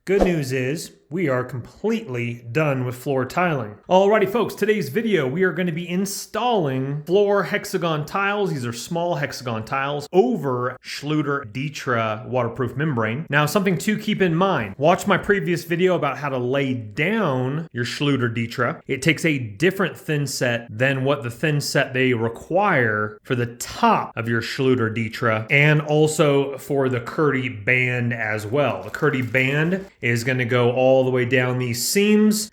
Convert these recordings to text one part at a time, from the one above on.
Good news is we are completely done with floor tiling. Alrighty folks, today's video we are going to be installing floor hexagon tiles. These are small hexagon tiles over Schluter Ditra waterproof membrane. Now something to keep in mind, watch my previous video about how to lay down your Schluter Ditra. It takes a different thin set than what the thin set they require for the top of your Schluter Ditra and also for the Curdy band as well. The Curdy band is going to go all the way down these seams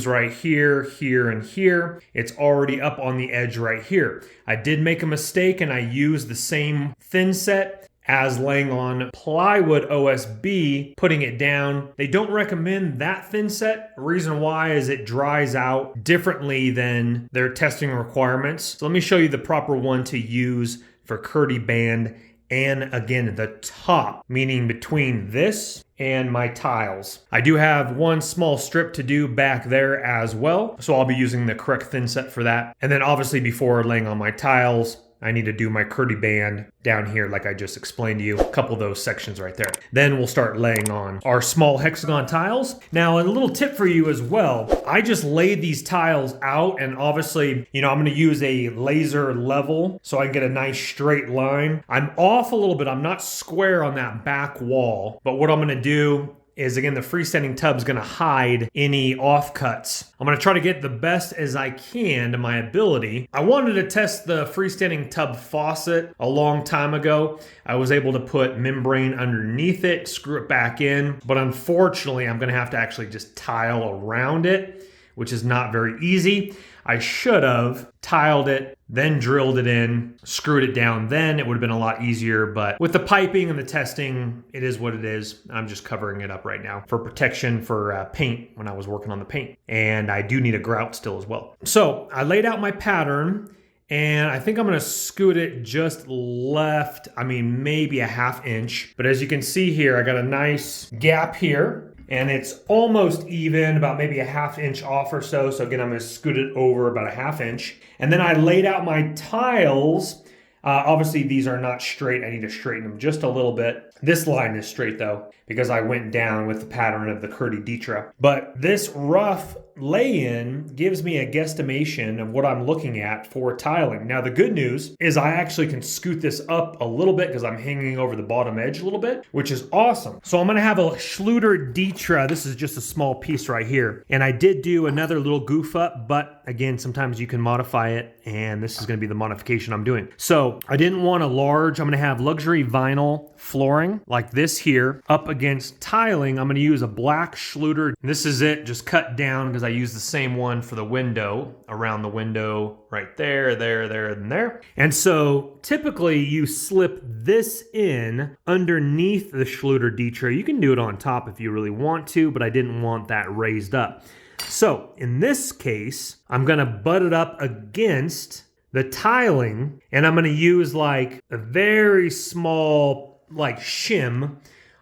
right here, here, and here. It's already up on the edge right here. I did make a mistake and I used the same thin set as laying on plywood OSB, putting it down. They don't recommend that thin set. The reason why is it dries out differently than their testing requirements. So let me show you the proper one to use for Curdy band. And again, the top, meaning between this and my tiles. I do have one small strip to do back there as well, so I'll be using the correct thin set for that. And then obviously before laying on my tiles, I need to do my Curdy band down here like I just explained to you, a couple of those sections right there. Then we'll start laying on our small hexagon tiles. Now a little tip for you as well, I just laid these tiles out and obviously, I'm gonna use a laser level so I can get a nice straight line. I'm off a little bit, I'm not square on that back wall, but what I'm gonna do is again, the freestanding tub is gonna hide any offcuts. I'm gonna try to get the best as I can to my ability. I wanted to test the freestanding tub faucet a long time ago. I was able to put membrane underneath it, screw it back in, but unfortunately, I'm gonna have to actually just tile around it, which is not very easy. I should have tiled it, then drilled it in, screwed it down then. It would have been a lot easier, but with the piping and the testing, it is what it is. I'm just covering it up right now for protection for paint when I was working on the paint. And I do need a grout still as well. So I laid out my pattern and I think I'm gonna scoot it just left, maybe a ½ inch. But as you can see here, I got a nice gap here. And it's almost even, about maybe a ½ inch off or so. So again, I'm gonna scoot it over about a ½ inch. And then I laid out my tiles. Obviously these are not straight. I need to straighten them just a little bit. This line is straight though, because I went down with the pattern of the Curdy Ditra. But this rough lay-in gives me a guesstimation of what I'm looking at for tiling. Now the good news is I actually can scoot this up a little bit because I'm hanging over the bottom edge a little bit, which is awesome. So I'm gonna have a Schluter Ditra. This is just a small piece right here. And I did do another little goof up, but again, sometimes you can modify it and this is gonna be the modification I'm doing. So I didn't want a large, I'm gonna have luxury vinyl flooring like this here up against tiling. I'm gonna use a black Schluter. This is it, just cut down because I use the same one for the window, around the window right there, and there. And so typically you slip this in underneath the Schluter Ditra. You can do it on top if you really want to, but I didn't want that raised up. So in this case, I'm gonna butt it up against the tiling and I'm gonna use like a very small shim,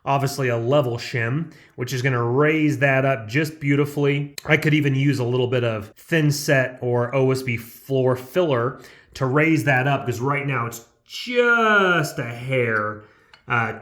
obviously a level shim, which is gonna raise that up just beautifully. I could even use a little bit of thin set or OSB floor filler to raise that up because right now it's just a hair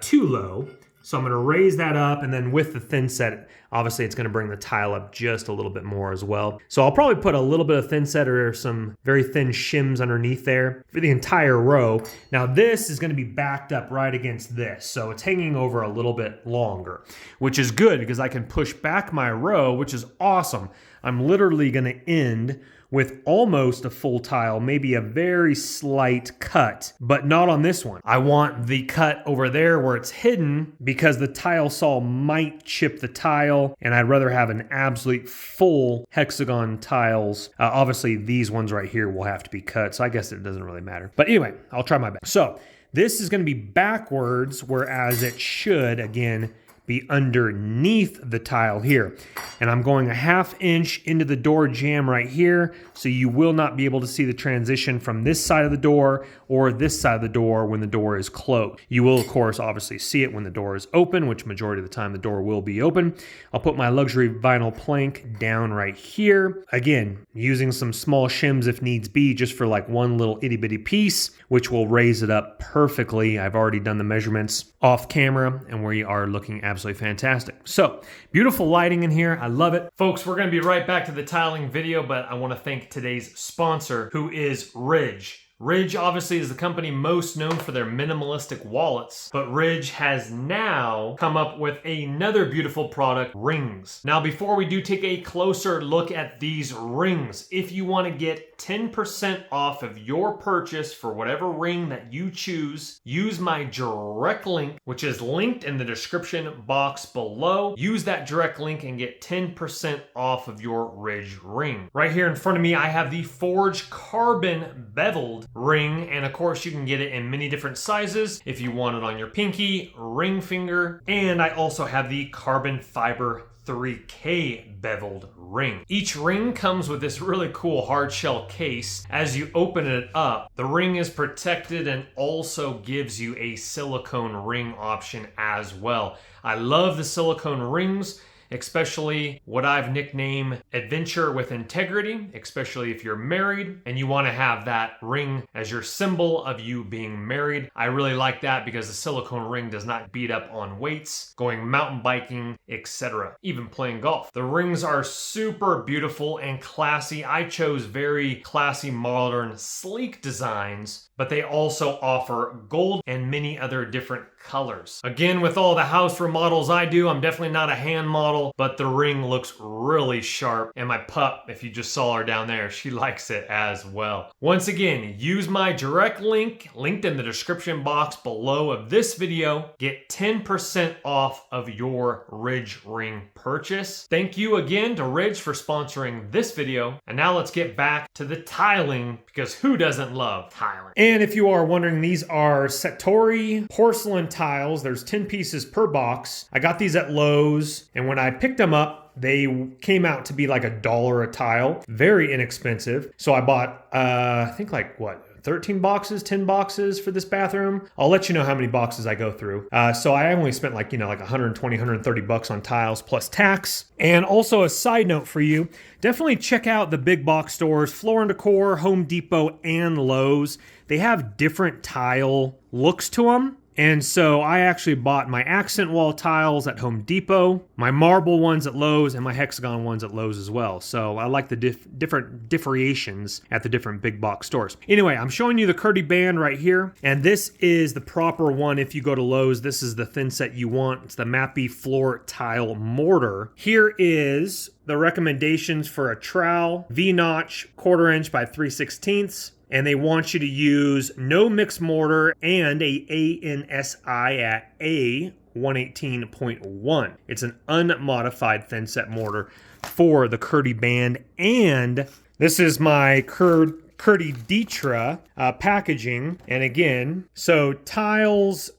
too low. So I'm gonna raise that up and then with the thin set, obviously it's gonna bring the tile up just a little bit more as well. So I'll probably put a little bit of thin set or some very thin shims underneath there for the entire row. Now this is gonna be backed up right against this. So it's hanging over a little bit longer, which is good because I can push back my row, which is awesome. I'm literally gonna end with almost a full tile, maybe a very slight cut, but not on this one. I want the cut over there where it's hidden because the tile saw might chip the tile and I'd rather have an absolute full hexagon tiles. Obviously these ones right here will have to be cut, so I guess it doesn't really matter. But anyway, I'll try my best. So this is gonna be backwards, whereas it should, again, be underneath the tile here. And I'm going a ½ inch into the door jamb right here, so you will not be able to see the transition from this side of the door or this side of the door when the door is closed. You will, of course, obviously see it when the door is open, which majority of the time the door will be open. I'll put my luxury vinyl plank down right here. Again, using some small shims if needs be, just for like one little itty bitty piece, which will raise it up perfectly. I've already done the measurements off camera, and we are looking at absolutely fantastic. So beautiful lighting in here. I love it. Folks, we're going to be right back to the tiling video, but I want to thank today's sponsor, who is Ridge. Ridge obviously is the company most known for their minimalistic wallets, but Ridge has now come up with another beautiful product, rings. Now, before we do take a closer look at these rings, if you want to get 10% off of your purchase for whatever ring that you choose, use my direct link, which is linked in the description box below. Use that direct link and get 10% off of your Ridge ring. Right here in front of me, I have the Forge Carbon Beveled ring, and of course you can get it in many different sizes if you want it on your pinky, ring finger, and I also have the Carbon Fiber 3K beveled ring. Each ring comes with this really cool hard shell case. As you open it up, the ring is protected and also gives you a silicone ring option as well. I love the silicone rings, especially what I've nicknamed Adventure with Integrity, especially if you're married and you want to have that ring as your symbol of you being married. I really like that because the silicone ring does not beat up on weights, going mountain biking, etc., even playing golf. The rings are super beautiful and classy. I chose very classy, modern, sleek designs, but they also offer gold and many other different colors. Again, with all the house remodels I do, I'm definitely not a hand model, but the ring looks really sharp. And my pup, if you just saw her down there, she likes it as well. Once again, use my direct link, linked in the description box below of this video. Get 10% off of your Ridge ring purchase. Thank you again to Ridge for sponsoring this video. And now let's get back to the tiling, because who doesn't love tiling? And if you are wondering, these are Satori porcelain tiles. There's 10 pieces per box. I got these at Lowe's, and when I picked them up, they came out to be like $1 a tile. Very inexpensive. So I bought, I think like what? 13 boxes, 10 boxes for this bathroom. I'll let you know how many boxes I go through. So I only spent like 120, 130 bucks on tiles plus tax. And also a side note for you, definitely check out the big box stores, Floor & Decor, Home Depot, and Lowe's. They have different tile looks to them. And so I actually bought my accent wall tiles at Home Depot, my marble ones at Lowe's, and my hexagon ones at Lowe's as well. So I like the different differentiations at the different big box stores. Anyway, I'm showing you the Curdy band right here. And this is the proper one if you go to Lowe's. This is the thin set you want. It's the Mappy Floor Tile Mortar. Here is the recommendations for a trowel, V-notch, 1/4 inch by 3/16. And they want you to use no mixed mortar and a ANSI at A 118.1. It's an unmodified thin set mortar for the Curdy band. And this is my Curdy Ditra packaging. And again, so tiles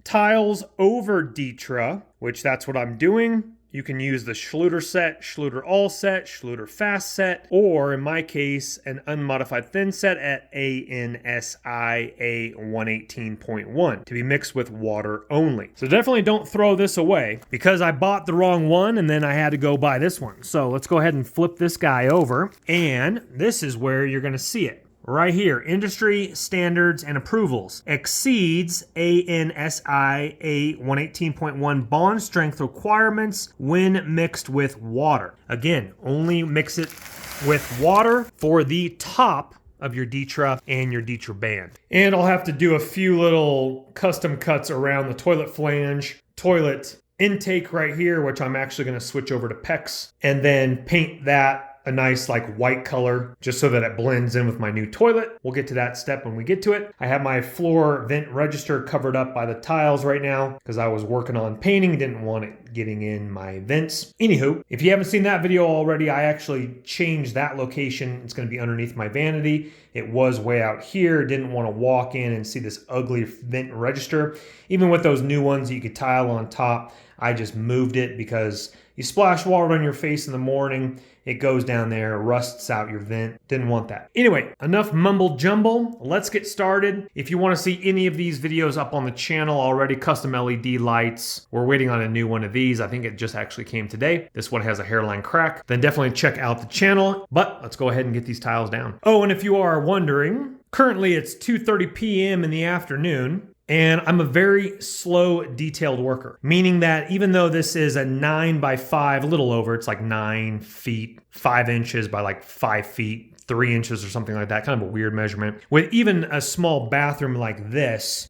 over Ditra, which that's what I'm doing. You can use the Schluter set, Schluter all set, Schluter fast set, or in my case, an unmodified thin set at ANSI A 118.1 to be mixed with water only. So definitely don't throw this away, because I bought the wrong one and then I had to go buy this one. So let's go ahead and flip this guy over, and this is where you're going to see it. Right here, industry standards and approvals. Exceeds ANSI A 118.1 bond strength requirements when mixed with water. Again, only mix it with water for the top of your Ditra and your Ditra band. And I'll have to do a few little custom cuts around the toilet flange, toilet intake right here, which I'm actually going to switch over to PEX, and then paint that a nice like white color just so that it blends in with my new toilet. We'll get to that step when we get to it. I have my floor vent register covered up by the tiles right now because I was working on painting, didn't want it getting in my vents. Anywho, if you haven't seen that video already, I actually changed that location. It's going to be underneath my vanity. It was way out here. Didn't want to walk in and see this ugly vent register. Even with those new ones that you could tile on top, I just moved it because you splash water on your face in the morning, it goes down there, rusts out your vent. Didn't want that. Anyway, enough mumble jumble. Let's get started. If you want to see any of these videos up on the channel already, custom LED lights, we're waiting on a new one of these. I think it just actually came today. This one has a hairline crack. Then definitely check out the channel. But let's go ahead and get these tiles down. Oh, and if you are wondering, currently it's 2:30 p.m. in the afternoon. And I'm a very slow, detailed worker, meaning that even though this is a 9 by 5, a little over, it's like 9 feet, 5 inches by like 5 feet, 3 inches or something like that, kind of a weird measurement. With even a small bathroom like this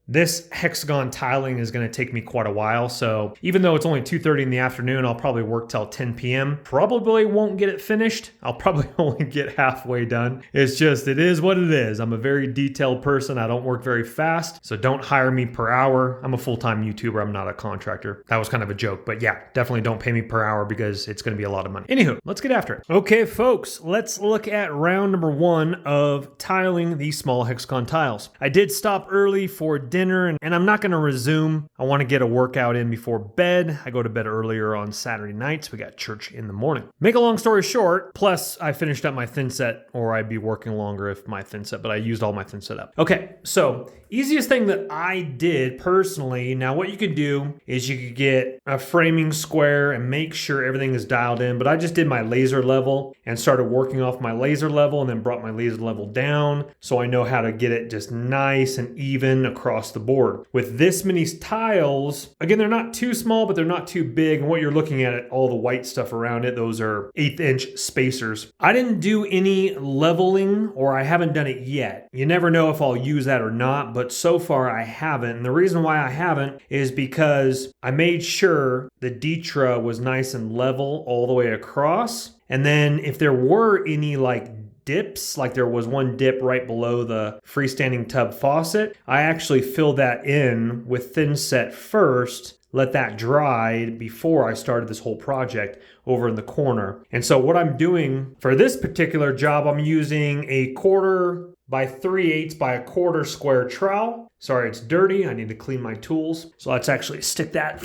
hexagon tiling is gonna take me quite a while. So even though it's only 2:30 in the afternoon, I'll probably work till 10 p.m. Probably won't get it finished. I'll probably only get halfway done. It's just, it is what it is. I'm a very detailed person. I don't work very fast, so don't hire me per hour. I'm a full-time YouTuber. I'm not a contractor. That was kind of a joke, but yeah, definitely don't pay me per hour because it's gonna be a lot of money. Anywho, let's get after it. Okay, folks, let's look at round number 1 of tiling these small hexagon tiles. I did stop early for dinner and I'm not gonna resume. I wanna get a workout in before bed. I go to bed earlier on Saturday nights. We got church in the morning. Make a long story short, plus I finished up my thin set, or I'd be working longer if my thin set, but I used all my thin set up. Okay, so easiest thing that I did personally, now what you could do is you could get a framing square and make sure everything is dialed in, but I just did my laser level and started working off my laser level and then brought my laser level down so I know how to get it just nice and even across the board. With this many tiles, again, they're not too small, but they're not too big. And what you're looking at, all the white stuff around it, those are 1/8 inch spacers. I didn't do any leveling, or I haven't done it yet. You never know if I'll use that or not, but so far I haven't. And the reason why I haven't is because I made sure the Ditra was nice and level all the way across. And then if there were any like dips, like there was one dip right below the freestanding tub faucet, I actually filled that in with thin set first, let that dry before I started this whole project over in the corner. And so what I'm doing for this particular job, I'm using a 1/4 by 3/8 by 1/4 square trowel. Sorry, it's dirty. I need to clean my tools. So let's actually stick that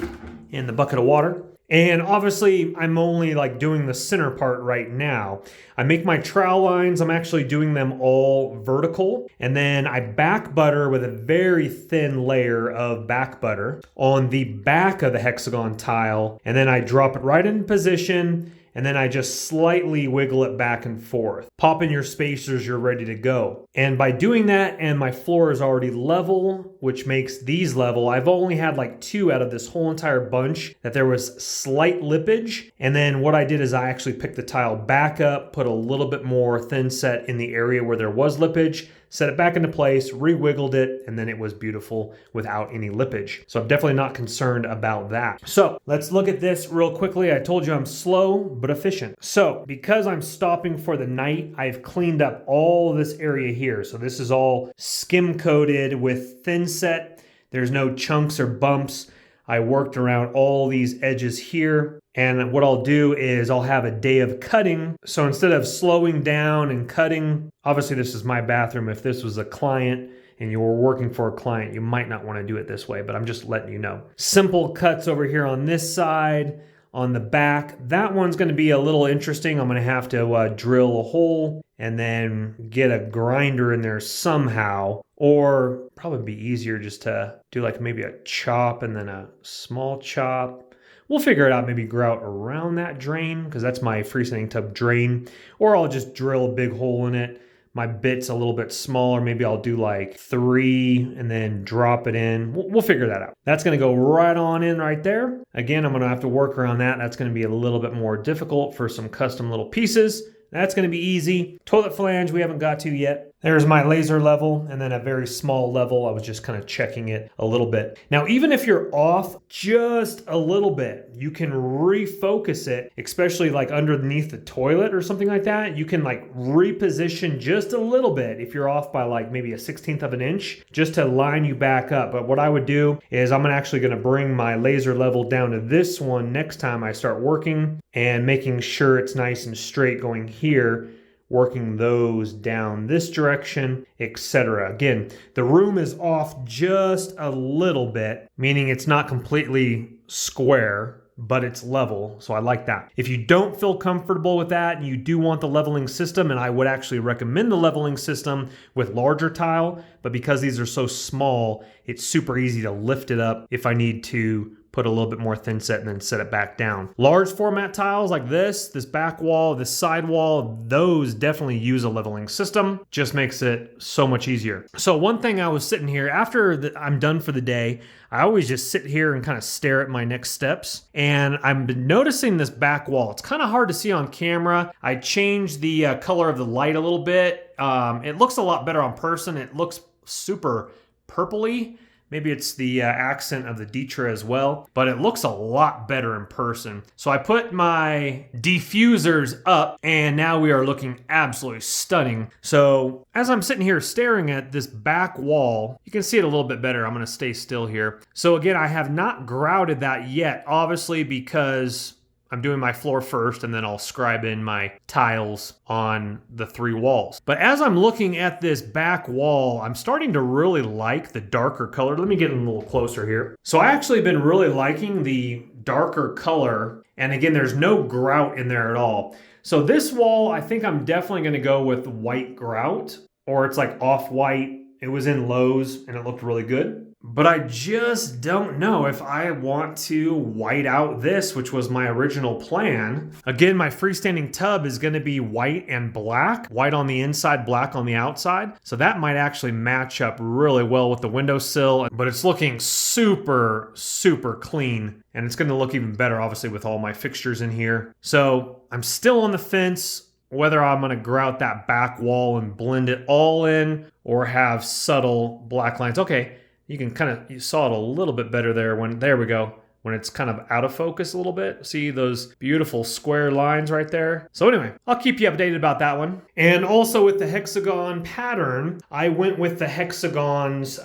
in the bucket of water. And obviously I'm only like doing the center part right now. I make my trowel lines, I'm actually doing them all vertical. And then I back butter with a very thin layer of back butter on the back of the hexagon tile. And then I drop it right in position. And then I just slightly wiggle it back and forth. Pop in your spacers, you're ready to go. And by doing that, and my floor is already level, which makes these level, I've only had like 2 out of this whole entire bunch that there was slight lippage. And then what I did is I actually picked the tile back up, put a little bit more thin set in the area where there was lippage, set it back into place, re-wiggled it, and then it was beautiful without any lippage. So I'm definitely not concerned about that. So let's look at this real quickly. I told you I'm slow but efficient. So because I'm stopping for the night, I've cleaned up all this area here. So this is all skim coated with thin set. There's no chunks or bumps. I worked around all these edges here. And what I'll do is I'll have a day of cutting. So instead of slowing down and cutting, obviously this is my bathroom. If this was a client and you were working for a client, you might not want to do it this way, but I'm just letting you know. Simple cuts over here on this side, on the back. That one's going to be a little interesting. I'm going to have to drill a hole and then get a grinder in there somehow, or probably be easier just to do like maybe a chop and then a small chop. We'll figure it out, maybe grout around that drain because that's my freestanding tub drain, or I'll just drill a big hole in it. My bit's a little bit smaller. Maybe I'll do like 3 and then drop it in. We'll figure that out. That's going to go right on in right there. Again, I'm going to have to work around that. That's going to be a little bit more difficult for some custom little pieces. That's going to be easy. Toilet flange we haven't got to yet. There's my laser level and then a very small level. I was just kind of checking it a little bit. Now, even if you're off just a little bit, you can refocus it, especially like underneath the toilet or something like that. You can like reposition just a little bit if you're off by like maybe a 1/16 of an inch just to line you back up. But what I would do is I'm actually going to bring my laser level down to this one next time I start working and making sure it's nice and straight going here, working those down this direction, etc. Again, the room is off just a little bit, meaning it's not completely square, but it's level. So I like that. If you don't feel comfortable with that and you do want the leveling system, and I would actually recommend the leveling system with larger tile, but because these are so small, it's super easy to lift it up if I need to put a little bit more thin set and then set it back down. Large format tiles like this back wall, this side wall, those definitely use a leveling system. Just makes it so much easier. So one thing, I was sitting here after I'm done for the day, I always just sit here and kind of stare at my next steps. And I've been noticing this back wall. It's kind of hard to see on camera. I changed the color of the light a little bit. It looks a lot better on person. It looks super purpley. Maybe it's the accent of the Ditra as well, but it looks a lot better in person. So I put my diffusers up and now we are looking absolutely stunning. So as I'm sitting here staring at this back wall, you can see it a little bit better. I'm gonna stay still here. So again, I have not grouted that yet, obviously because I'm doing my floor first and then I'll scribe in my tiles on the 3 walls. But as I'm looking at this back wall, I'm starting to really like the darker color. Let me get a little closer here. So I actually been really liking the darker color. And again, there's no grout in there at all. So this wall, I think I'm definitely gonna go with white grout, or it's like off-white. It was in Lowe's and it looked really good. But I just don't know if I want to white out this, which was my original plan. Again, my freestanding tub is going to be white and black. White on the inside, black on the outside. So that might actually match up really well with the windowsill. But it's looking super, super clean. And it's going to look even better, obviously, with all my fixtures in here. So I'm still on the fence whether I'm going to grout that back wall and blend it all in or have subtle black lines. Okay. You can you saw it a little bit better there there we go. When it's kind of out of focus a little bit. See those beautiful square lines right there? So anyway, I'll keep you updated about that one. And also with the hexagon pattern, I went with the hexagons,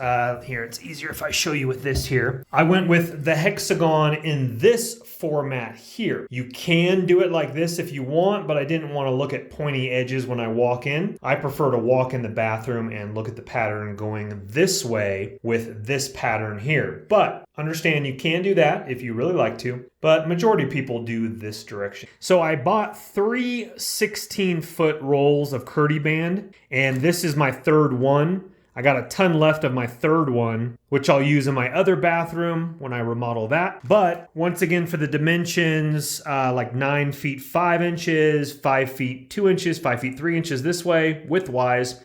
here, it's easier if I show you with this here. I went with the hexagon in this format here. You can do it like this if you want, but I didn't want to look at pointy edges when I walk in. I prefer to walk in the bathroom and look at the pattern going this way with this pattern here. But understand you can do that if you really like to, but majority of people do this direction. So I bought 3 16-foot rolls of Curdy band, and this is my 3rd one. I got a ton left of my 3rd one, which I'll use in my other bathroom when I remodel that. But once again, for the dimensions, like 9 feet 5 inches, 5 feet 2 inches, 5 feet 3 inches this way, width-wise,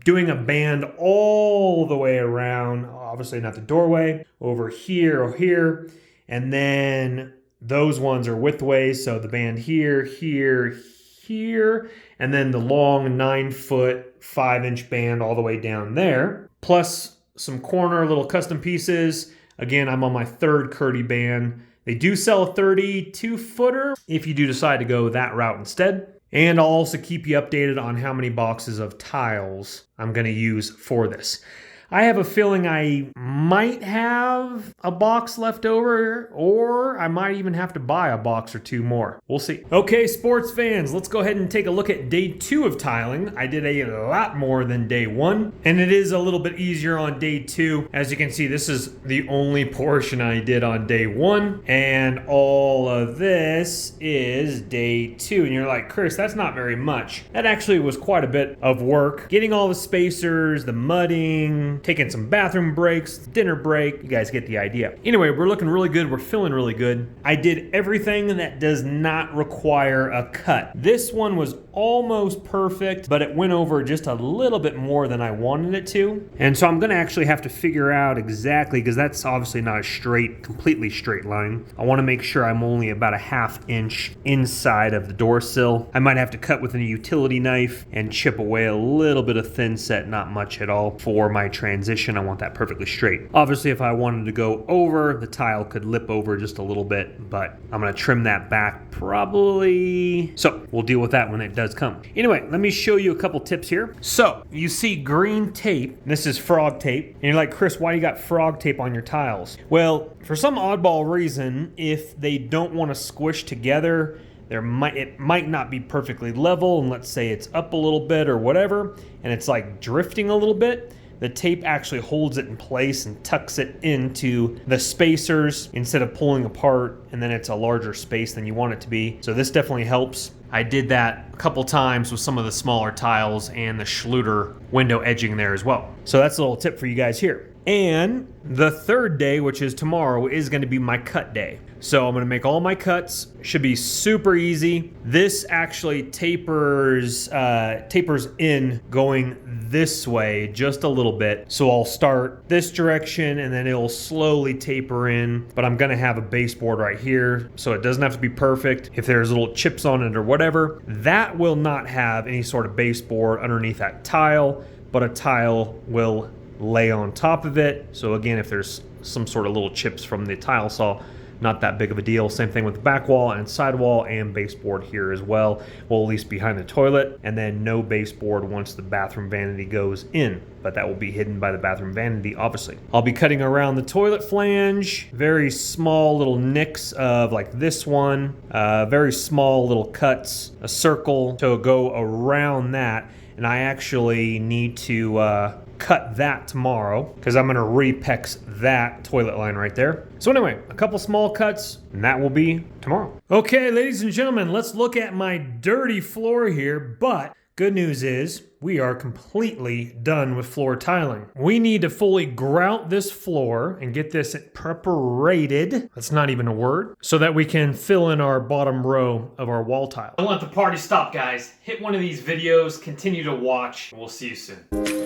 doing a band all the way around, obviously not the doorway, over here or here, and then those ones are widthways, so the band here, here, here, and then the long 9-foot 5-inch band all the way down there, plus some corner little custom pieces. Again, I'm on my 3rd Curdy band. They do sell a 32-footer if you do decide to go that route instead. And I'll also keep you updated on how many boxes of tiles I'm going to use for this. I have a feeling I might have a box left over, or I might even have to buy a box or 2 more. We'll see. Okay, sports fans, let's go ahead and take a look at day 2 of tiling. I did a lot more than day 1, and it is a little bit easier on day 2. As you can see, this is the only portion I did on day 1, and all of this is day 2. And you're like, Chris, that's not very much. That actually was quite a bit of work. Getting all the spacers, the mudding, taking some bathroom breaks, dinner break. You guys get the idea. Anyway, we're looking really good. We're feeling really good. I did everything that does not require a cut. This one was almost perfect, but it went over just a little bit more than I wanted it to. And so I'm gonna actually have to figure out exactly, because that's obviously not a completely straight line. I wanna make sure I'm only about a 1/2 inch inside of the door sill. I might have to cut with a utility knife and chip away a little bit of thin set, not much at all, for my transition. I want that perfectly straight. Obviously, if I wanted to go over, the tile could lip over just a little bit, but I'm gonna trim that back probably. So we'll deal with that when it does come. Anyway, let me show you a couple tips here. So you see green tape. This is frog tape. And you're like, Chris, why you got frog tape on your tiles? Well, for some oddball reason, if they don't want to squish together, it might not be perfectly level, and let's say it's up a little bit or whatever, and it's like drifting a little bit. The tape actually holds it in place and tucks it into the spacers instead of pulling apart, and then it's a larger space than you want it to be. So this definitely helps. I did that a couple times with some of the smaller tiles and the Schluter window edging there as well. So that's a little tip for you guys here. And the third day, which is tomorrow, is going to be my cut day. So I'm going to make all my cuts. Should be super easy. This actually tapers in going this way just a little bit. So I'll start this direction and then it'll slowly taper in. But I'm going to have a baseboard right here, so it doesn't have to be perfect. If there's little chips on it or whatever, that will not have any sort of baseboard underneath that tile, but a tile will lay on top of it. So again, if there's some sort of little chips from the tile saw, not that big of a deal. Same thing with the back wall and side wall and baseboard here as well. Well, at least behind the toilet, and then no baseboard once the bathroom vanity goes in, but that will be hidden by the bathroom vanity, obviously. I'll be cutting around the toilet flange, very small little nicks of like this one, very small little cuts, a circle to go around that. And I actually need to cut that tomorrow because I'm gonna repex that toilet line right there. So anyway, a couple small cuts and that will be tomorrow. Okay, ladies and gentlemen, let's look at my dirty floor here, but good news is we are completely done with floor tiling. We need to fully grout this floor and get this preparated, that's not even a word, so that we can fill in our bottom row of our wall tile. Don't let the party stop, guys. Hit one of these videos, continue to watch, and we'll see you soon.